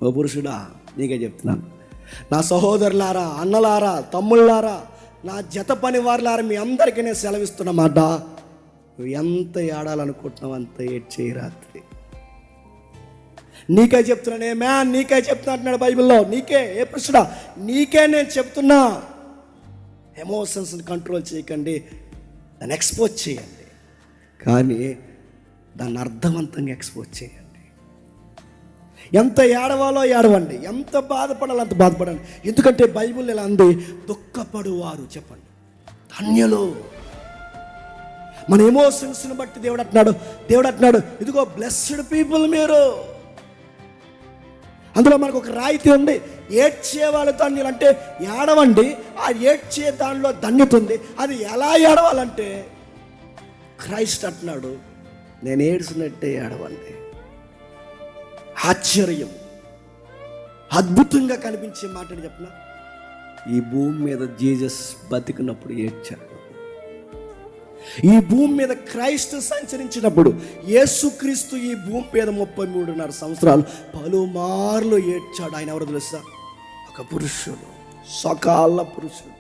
ఓ పురుషుడా, నీకే చెప్తున్నాను, నా సహోదరులారా, అన్నలారా, తమ్ముళ్ళారా, నా జత పని వారులారా, మీ అందరికీ నేను సెలవిస్తున్నమాట, నువ్వు ఎంత ఏడాలనుకుంటున్నావు అంత ఏడ్చేయి రాత్రి. నీకే చెప్తున్నాను, నీకే చెప్తున్నా అంటున్నాడు బైబిల్లో. నీకే, ఏ పురుషుడా, నీకే నేను చెప్తున్నా. ఎమోషన్స్ని కంట్రోల్ చేయకండి, దాన్ని ఎక్స్పోజ్ చేయండి, కానీ దాన్ని అర్థవంతంగా ఎక్స్పోజ్ చేయండి. ఎంత ఏడవాలో ఏడవండి, ఎంత బాధపడాలో అంత బాధపడండి. ఎందుకంటే బైబిల్ ఇలా అంది, దుఃఖపడువారు, చెప్పండి, ధన్యులు. మన ఎమోషన్స్ని బట్టి దేవుడు అంటున్నాడు, ఇదిగో బ్లెస్డ్ పీపుల్ మీరు. అందులో మనకు ఒక రాయితీ ఉంది, ఏడ్చే వాళ్ళ ధన్యులు. అంటే ఏడవండి, ఆ ఏడ్చే దానిలో ధన్యత ఉంది. అది ఎలా ఏడవాలంటే క్రైస్ట్ అంటున్నాడు, నేను ఏడ్చినట్టే ఏడవండి. ఆశ్చర్యం, అద్భుతంగా కనిపించే మాటని చెప్పిన, ఈ భూమి మీద జీసస్ బతికినప్పుడు ఏడ్చాడు. ఈ భూమి మీద క్రైస్తు సంచరించినప్పుడు, యేసుక్రీస్తు ఈ భూమి మీద 33.5 సంవత్సరాలు పలుమార్లు ఏడ్చాడు. ఆయన ఎవరు తెలుసా? ఒక పురుషుడు, సకాల పురుషుడు.